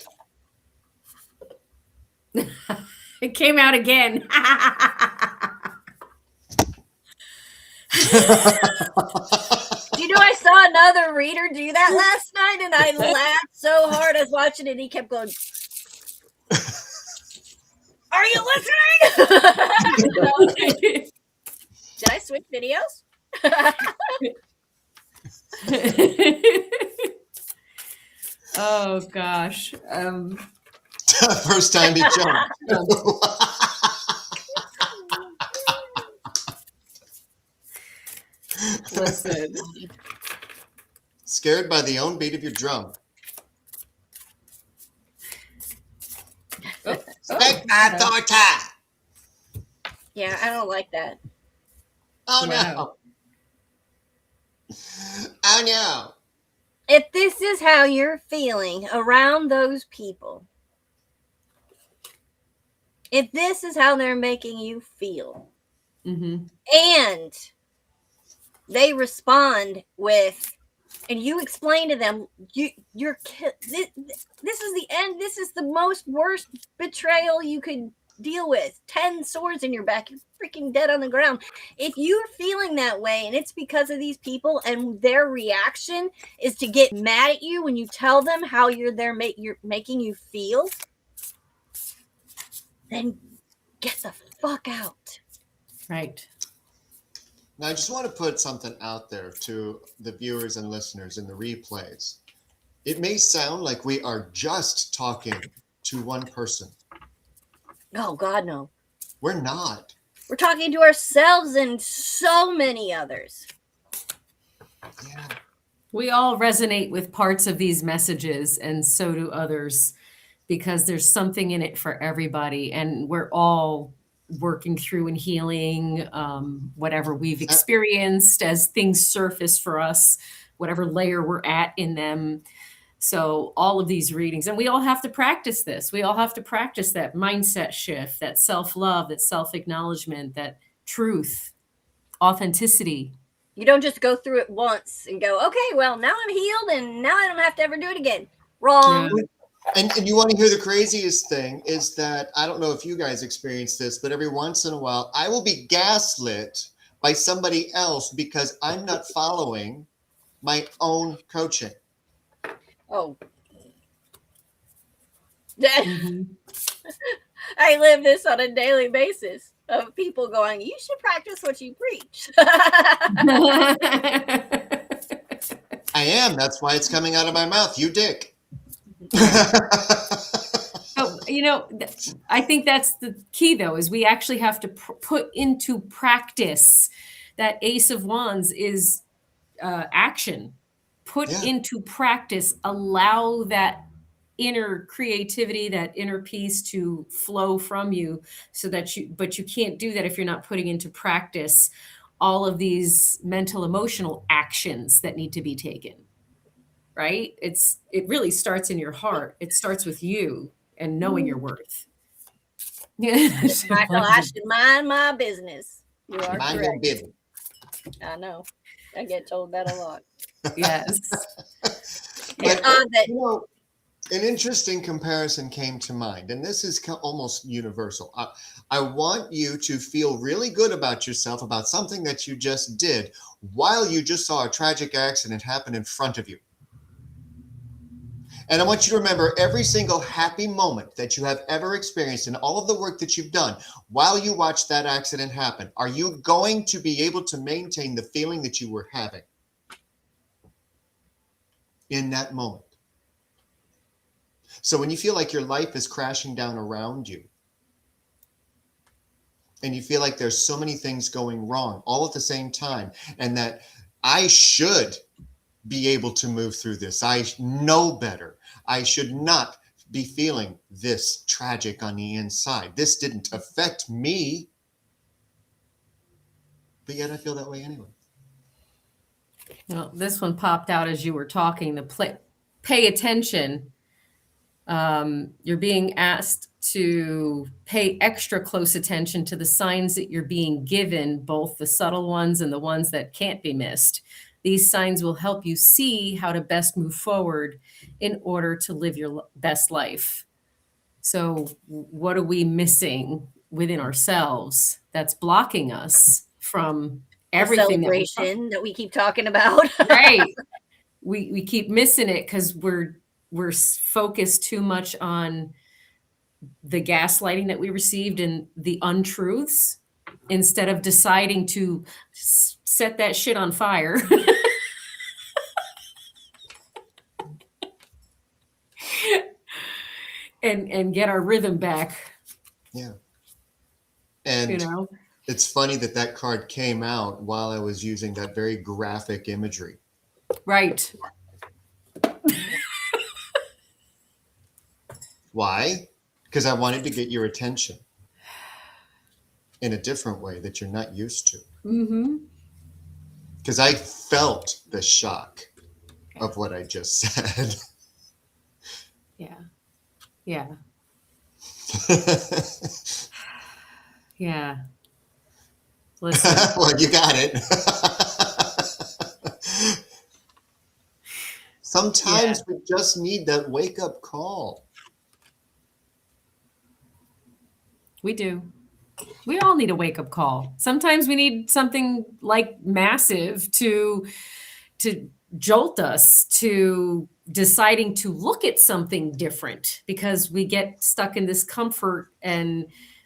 It came out again. You know, I saw another reader do that last night, and I laughed so hard. I was watching it, and he kept going, "Are you listening?" Did I switch videos? Oh gosh. First time he jumped. Listen. Scared by the own beat of your drum. Respect my authority. Yeah, I don't like that. Oh Wow. no. Oh no. If this is how you're feeling around those people, if this is how they're making you feel, Mm-hmm. and they respond with, and you explain to them, this is the end. This is the worst betrayal you could deal with. 10 swords in your back. You're freaking dead on the ground. If you're feeling that way, and it's because of these people, and their reaction is to get mad at you when you tell them how you're making you feel, then get the fuck out. Right. Now, I just want to put something out there to the viewers and listeners in the replays. It may sound like we are just talking to one person. Oh, God, no. We're not. We're talking to ourselves and so many others. Yeah. We all resonate with parts of these messages, and so do others, because there's something in it for everybody, and we're all working through and healing whatever we've experienced as things surface for us, whatever layer we're at in them. So all of these readings, and we all have to practice this. We all have to practice that mindset shift, that self-love, that self-acknowledgement, that truth, authenticity. You don't just go through it once and go, okay, well, now I'm healed and now I don't have to ever do it again. Wrong. Yeah. And you want to hear the craziest thing is that, I don't know if you guys experience this, but every once in a while, I will be gaslit by somebody else because I'm not following my own coaching. Oh. Mhm. I live this on a daily basis of people going, you should practice what you preach. I am. That's why it's coming out of my mouth. You dick. Oh, I think that's the key, though, is we actually have to put into practice. That Ace of Wands is action. Put into practice. Allow that inner creativity, that inner peace to flow from you, but you can't do that if you're not putting into practice all of these mental, emotional actions that need to be taken. Right? It really starts in your heart. It starts with you and knowing your worth. Michael, I should mind my business. You are Mind your correct. business. I know. I get told that a lot. Yes. But, that you know, an interesting comparison came to mind, and this is almost universal. I want you to feel really good about yourself about something that you just did while you just saw a tragic accident happen in front of you. And I want you to remember every single happy moment that you have ever experienced in all of the work that you've done while you watched that accident happen. Are you going to be able to maintain the feeling that you were having in that moment? So when you feel like your life is crashing down around you and you feel like there's so many things going wrong all at the same time, and that I should be able to move through this, I know better, I should not be feeling this tragic on the inside. This didn't affect me, but yet I feel that way anyway. Well, this one popped out as you were talking. Pay attention. You're being asked to pay extra close attention to the signs that you're being given, both the subtle ones and the ones that can't be missed. These signs will help you see how to best move forward in order to live your best life. So what are we missing within ourselves that's blocking us from everything celebration that we keep talking about? Right. We keep missing it because we're focused too much on the gaslighting that we received and the untruths instead of deciding to set that shit on fire. and get our rhythm back. Yeah. And you know, it's funny that card came out while I was using that very graphic imagery. Right. Why? Because I wanted to get your attention in a different way that you're not used to. Mm-hmm. Because I felt the shock of what I just said. Yeah. Yeah. Yeah. Listen. Well, you got it. Sometimes we just need that wake-up call. We do. We all need a wake-up call. Sometimes we need something like massive to jolt us to deciding to look at something different, because we get stuck in this comfort and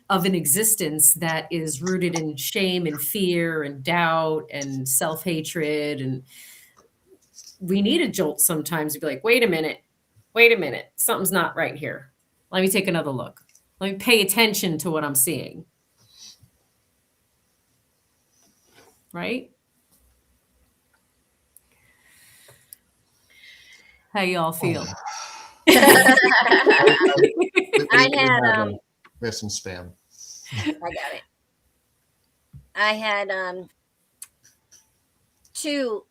of an existence that is rooted in shame and fear and doubt and self-hatred. And we need a jolt sometimes to be like, wait a minute, something's not right here. Let me take another look. Let me pay attention to what I'm seeing. Right? How you all feel? I had We have some spam. I got it. I had two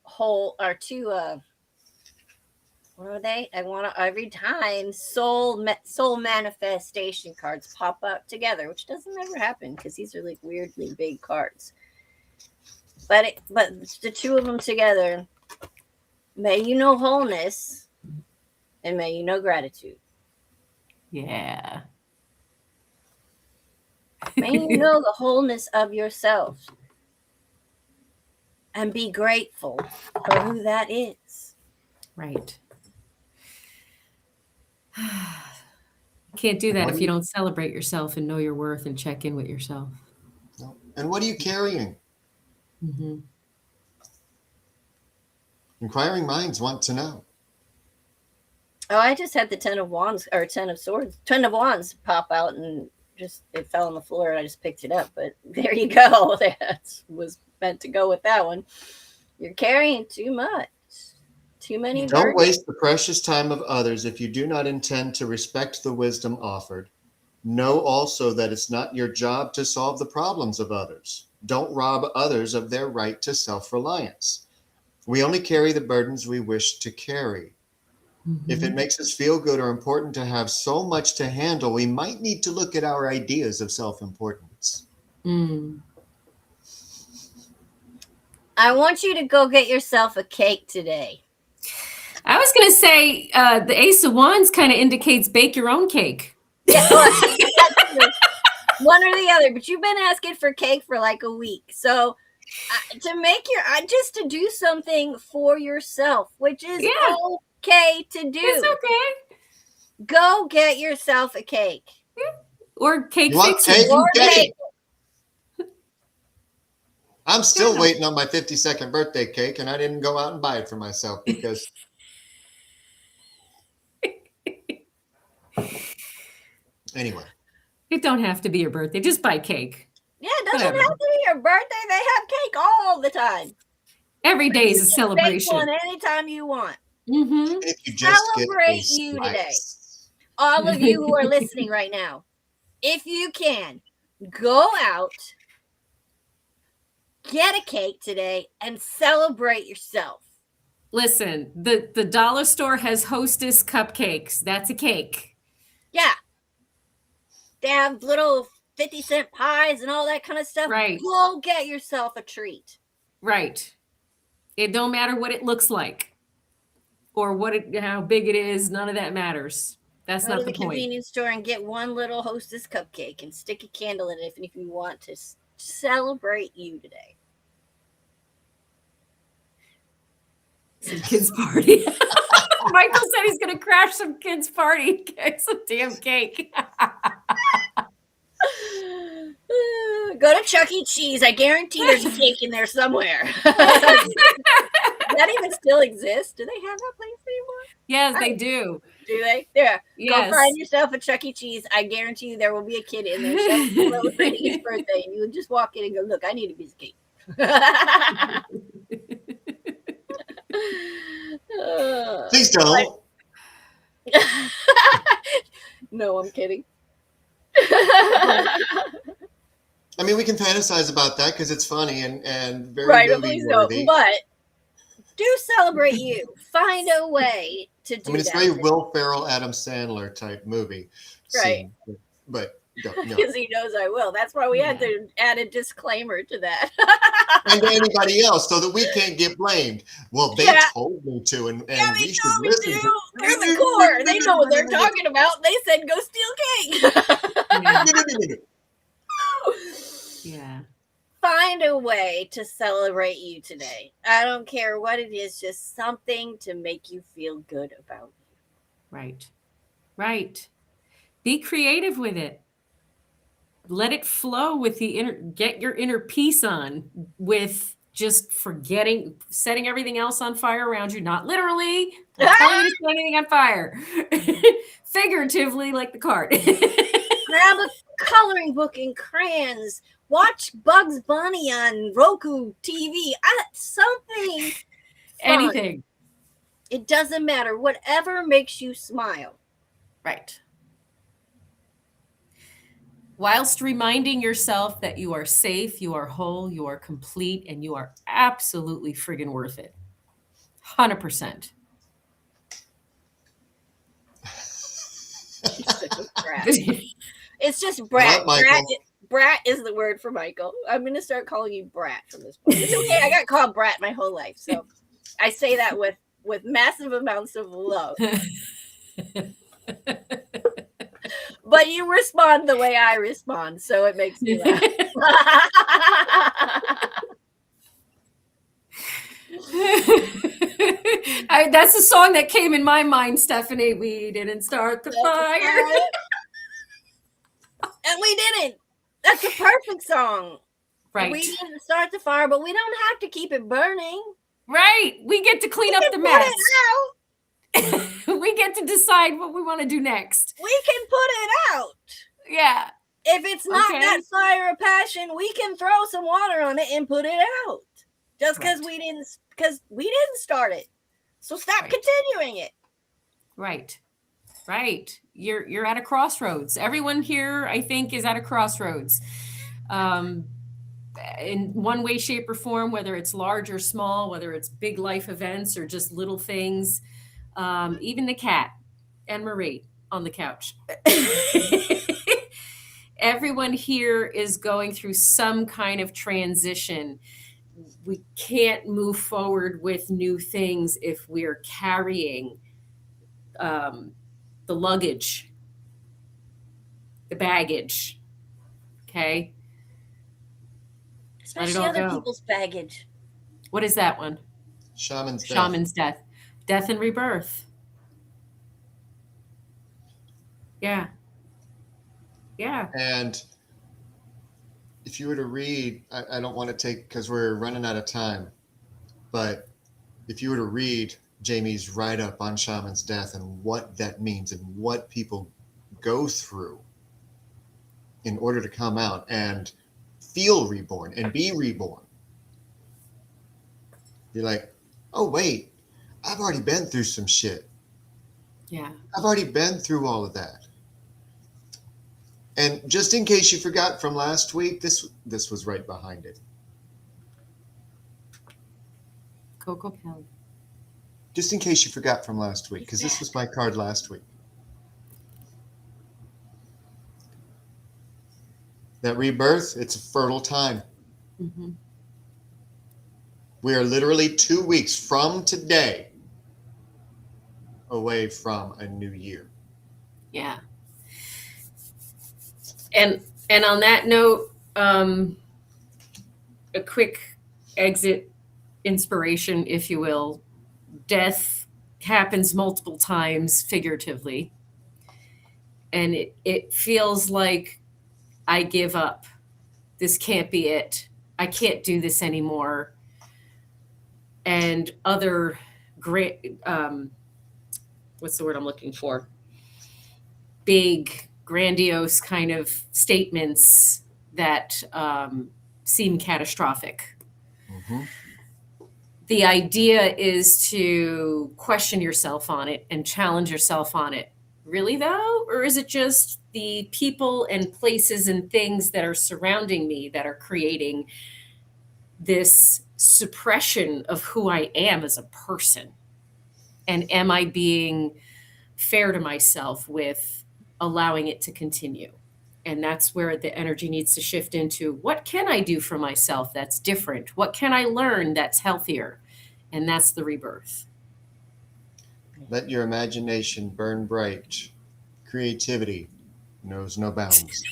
what are they? Every time soul manifestation cards pop up together, which doesn't ever happen because these are like weirdly big cards. But the two of them together, may you know wholeness and may you know gratitude. Yeah. May you know the wholeness of yourself and be grateful for who that is. Right. You can't do that if you don't celebrate yourself and know your worth and check in with yourself. And what are you carrying? Mm-hmm. Inquiring minds want to know. Oh, I just had the Ten of Wands pop out, and just it fell on the floor and I just picked it up. But there you go. That was meant to go with that one. You're carrying too much. Too many Don't burdens. waste the precious time of others if you do not intend to respect the wisdom offered. Know also that it's not your job to solve the problems of others. Don't rob others of their right to self-reliance. We only carry the burdens we wish to carry. Mm-hmm. If it makes us feel good or important to have so much to handle, we might need to look at our ideas of self-importance. Mm. I want you to go get yourself a cake today. I was going to say the Ace of Wands kind of indicates bake your own cake. Yeah, well, that's true. One or the other, but you've been asking for cake for like a week. So to make just to do something for yourself, which is okay to do. It's okay. Go get yourself a cake. Or cake You want fixing. cake? Or Cake. I'm still waiting on my 52nd birthday cake, and I didn't go out and buy it for myself because. Anyway. It don't have to be your birthday. Just buy cake. Yeah, it doesn't have to be your birthday. They have cake all the time. Every day is a Bake celebration. one anytime you want. Mm-hmm. If you just Celebrate you today. All of you who are listening right now, if you can, go out, get a cake today, and celebrate yourself. Listen, the dollar store has Hostess cupcakes. That's a cake. Yeah. They have little 50-cent pies and all that kind of stuff. Right. Go get yourself a treat. Right. It don't matter what it looks like or how big it is. None of that matters. That's not the point. Go to the convenience store and get one little Hostess cupcake and stick a candle in it if you want to celebrate you today. Some kids' party. Michael said he's going to crash some kids' party. Get some damn cake. Go to Chuck E. Cheese. I guarantee there's a cake in there somewhere. Does that even still exist? Do they have that place anymore? Yes, they do. Do they? Yeah. Yes. Go find yourself a Chuck E. Cheese. I guarantee you there will be a kid in there celebrating his birthday. And you would just walk in and go, look, I need a piece of cake. Please don't. No, I'm kidding. I mean, we can fantasize about that because it's funny and very right. movie worthy. But do celebrate you. Find a way to do that. I mean, it's very Will Ferrell, Adam Sandler type movie. Right. Scene, but no. Because he knows I will. That's why we had to add a disclaimer to that. And to anybody else so that we can't get blamed. Well, they told me to, and we should listen to. They're the core. They know what they're talking about. They said go steal cake. Yeah. Find a way to celebrate you today. I don't care what it is, just something to make you feel good about you. Right. Right. Be creative with it. Let it flow with get your inner peace on with just setting everything else on fire around you. Not literally. I'm telling you to set anything on fire. Figuratively, like the card. Grab a coloring book and crayons. Watch Bugs Bunny on Roku TV. Something fun. Anything. It doesn't matter. Whatever makes you smile. Right. Whilst reminding yourself that you are safe, you are whole, you are complete, and you are absolutely friggin' worth it. 100%. It's just brat. Brat is the word for Michael. I'm going to start calling you Brat from this point. It's okay. I got called Brat my whole life. So I say that with massive amounts of love. But you respond the way I respond. So it makes me laugh. That's the song that came in my mind, Stephanie. We didn't start the fire. And we didn't. That's a perfect song. Right. We didn't start the fire, but we don't have to keep it burning. Right. We get to clean up the mess. We get to decide what we want to do next. We can put it out. Yeah. If it's not that fire of passion, we can throw some water on it and put it out. Just because we didn't start it. So stop continuing it. Right. Right. You're at a crossroads. Everyone here, I think, is at a crossroads. In one way, shape, or form, whether it's large or small, whether it's big life events or just little things. Even the cat and Marie on the couch. Everyone here is going through some kind of transition. we can't move forward with new things if we're carrying the luggage, the baggage. Okay. Let it Especially all other go. people's baggage. What is that one? Shaman's death. Shaman's death. Death and rebirth. Yeah. Yeah. And if you were to read, I don't want to take, because we're running out of time, but if you were to read Jamie's write-up on Shaman's death and what that means and what people go through in order to come out and feel reborn and be reborn, you're like, oh, wait, I've already been through some shit. Yeah. I've already been through all of that. And just in case you forgot from last week, this was right behind it. Coco Kelly. Just in case you forgot from last week, because this was my card last week. That rebirth, it's a fertile time. Mm-hmm. We are literally 2 weeks from today away from a new year. Yeah. And on that note, a quick exit inspiration, if you will. Death happens multiple times figuratively. And it feels like I give up. This can't be it. I can't do this anymore. And other great, what's the word I'm looking for? Big, grandiose kind of statements that seem catastrophic. Mm-hmm. The idea is to question yourself on it and challenge yourself on it. Really, though? Or is it just the people and places and things that are surrounding me that are creating this suppression of who I am as a person? And am I being fair to myself with allowing it to continue? And that's where the energy needs to shift into, what can I do for myself that's different? What can I learn that's healthier? And that's the rebirth. Let your imagination burn bright. Creativity knows no bounds.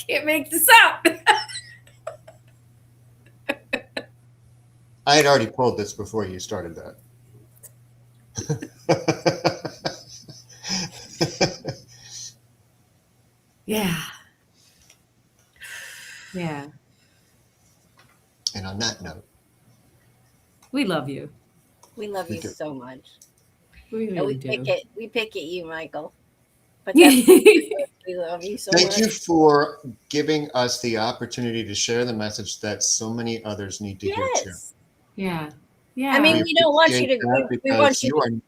Can't make this up. I had already pulled this before you started that. Yeah. Yeah. And on that note, We love you. We love We you do. so much. We And really we pick at you, Michael. But do. that's we love you so thank much. you for giving us the opportunity to share the message that so many others need to hear too. Yes. Yeah. Yeah. I mean, we don't want you to. appreciate that We want because you to.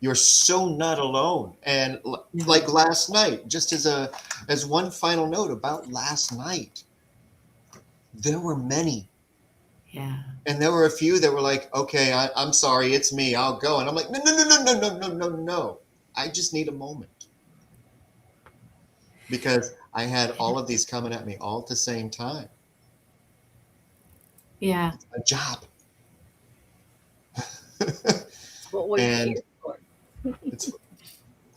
you're so not alone. And Yeah. like last night, just as one final note about last night, there were many. Yeah. And there were a few that were like, okay, I'm sorry, it's me, I'll go. And I'm like, no. I just need a moment. Because I had all of these coming at me all at the same time. Yeah. A job. What we're And here for.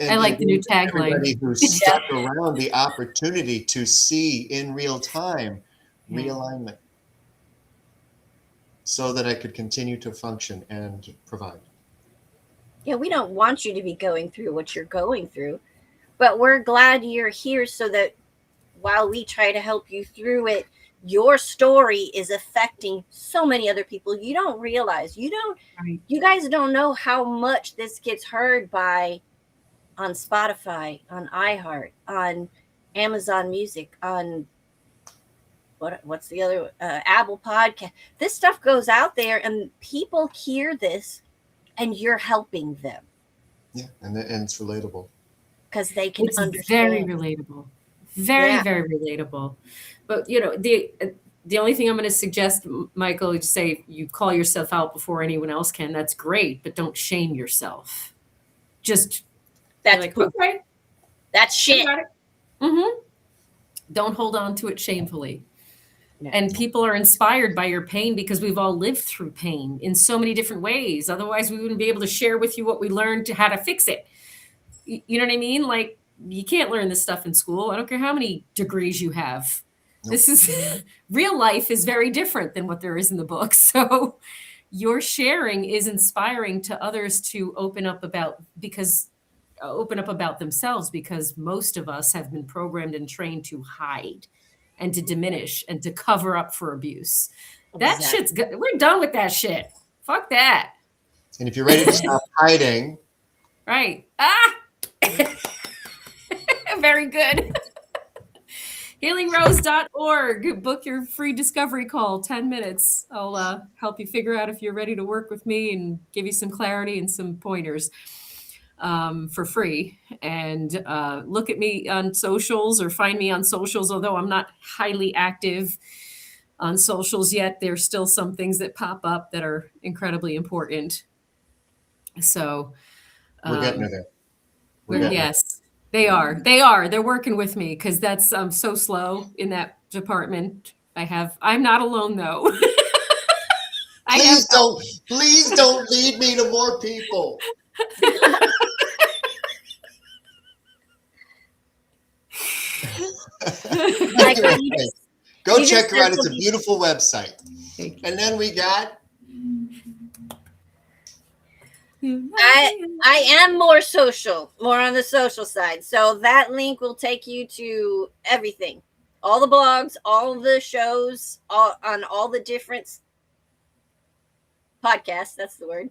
I like the new tagline. Everybody who stuck around the opportunity to see in real time Yeah. realignment so that I could continue to function and provide. Yeah, we don't want you to be going through what you're going through, but we're glad you're here so that while we try to help you through it, your story is affecting so many other people. You don't realize, Right. you guys don't know how much this gets heard by on Spotify, on iHeart, on Amazon Music, on what's the other Apple Podcast. This stuff goes out there and people hear this and you're helping them Yeah, and it's relatable. because they can It's understand. very relatable. Very, Yeah. very relatable. But the only thing I'm going to suggest, Michael, is say you call yourself out before anyone else can. That's great, but don't shame yourself. Just That's like, poop. okay, That's shit. got it. Mm-hmm. Don't hold on to it shamefully. And people are inspired by your pain because we've all lived through pain in so many different ways. Otherwise, we wouldn't be able to share with you what we learned to how to fix it. You know what I mean? Like, you can't learn this stuff in school. I don't care how many degrees you have. Nope. This is real life is very different than what there is in the book. So your sharing is inspiring to others to open up about themselves, because most of us have been programmed and trained to hide and to diminish and to cover up for abuse. That shit's good. We're done with that shit. Fuck that. And if you're ready to stop hiding. Right. Very good. HealingRose.org. Book your free discovery call, 10 minutes. I'll help you figure out if you're ready to work with me and give you some clarity and some pointers for free. And look at me on socials or find me on socials. Although I'm not highly active on socials yet, there's still some things that pop up that are incredibly important. So we're getting there. Yes. They are. They're working with me because that's so slow in that department. I'm not alone though. Please don't lead me to more people. Go check her out. It's a beautiful website. And then we got. I am more on the social side. So that link will take you to everything. All the blogs, all the shows, on all the different podcasts. That's the word.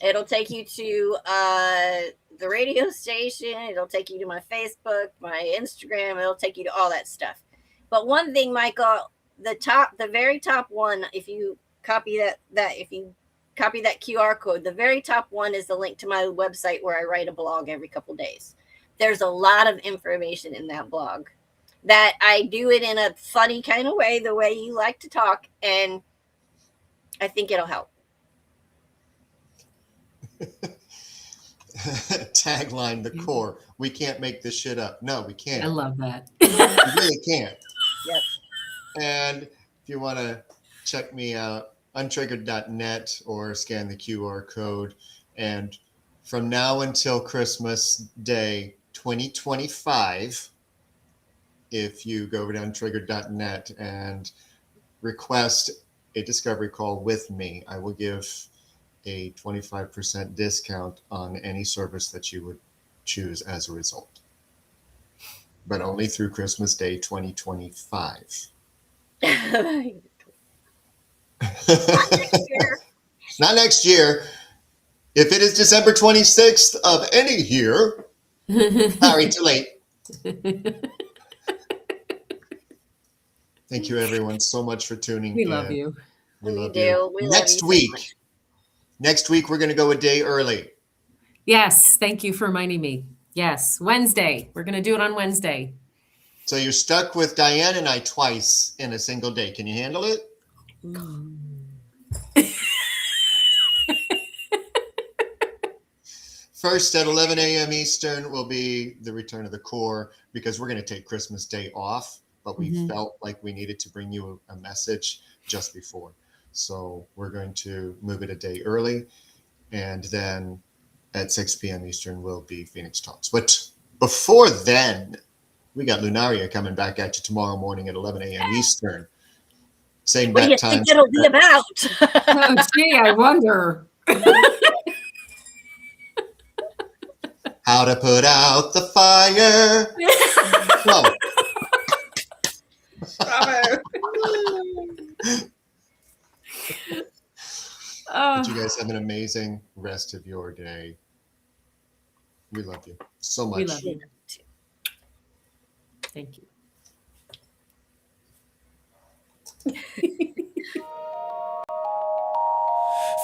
It'll take you to the radio station. It'll take you to my Facebook, my Instagram. It'll take you to all that stuff. But one thing, Michael, the very top one, if you copy copy that QR code, the very top one is the link to my website where I write a blog every couple days. There's a lot of information in that blog that I do it in a funny kind of way, the way you like to talk, and I think it'll help. Tagline, the core. We can't make this shit up. No, we can't. I love that. We really can't. Yep. And if you want to check me out, untriggered.net, or scan the QR code. And from now until Christmas Day 2025, if you go over to untriggered.net and request a discovery call with me, I will give a 25% discount on any service that you would choose as a result. But only through Christmas Day 2025. Not next year. If it is December 26th of any year, sorry, too late. Thank you, everyone, so much for tuning in. We love you. We love you. Next week, we're going to go a day early. Yes, thank you for reminding me. Yes, Wednesday. We're going to do it on Wednesday. So you're stuck with Diane and I twice in a single day. Can you handle it? First at 11 a.m. Eastern will be the return of the core, because we're going to take Christmas Day off, but we felt like we needed to bring you a message just before. So we're going to move it a day early, and then at 6 p.m. Eastern will be Phoenix Talks. But before then, we got Lunaria coming back at you tomorrow morning at 11 a.m. Eastern. Same what do you time. think it'll be about? Oh, gee, I wonder. How to put out the fire. Whoa. Bravo. But you guys have an amazing rest of your day. We love you so much. We love you. Thank you.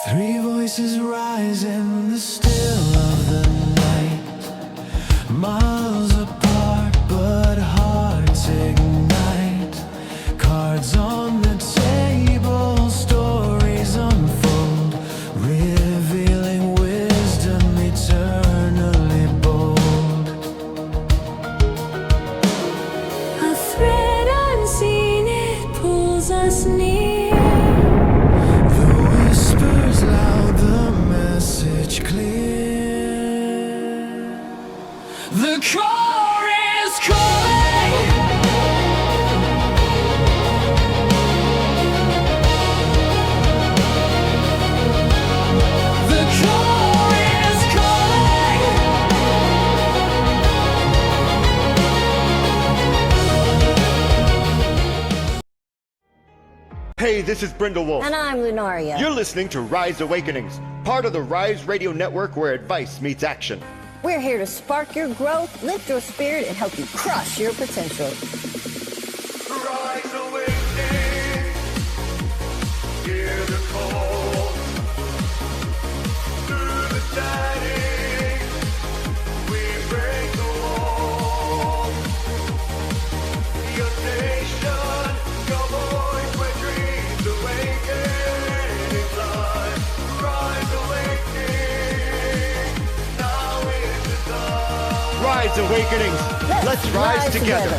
Three voices rise in the still of the night, miles apart but hearts ignite, cards on the table, stories unfold, revealing wisdom eternally bold. A thread unseen, it pulls us Hey, this is BrindleWolf. And I'm Lunaria. You're listening to Rise Awakenings, part of the Rise Radio Network where advice meets action. We're here to spark your growth, lift your spirit, and help you crush your potential. Rise awakening, hear the call. Through the shining, we break the wall. Your station, your voice, where dreams awaken in life. Rise awakening, now is the time. Rise Awakenings, let's rise together.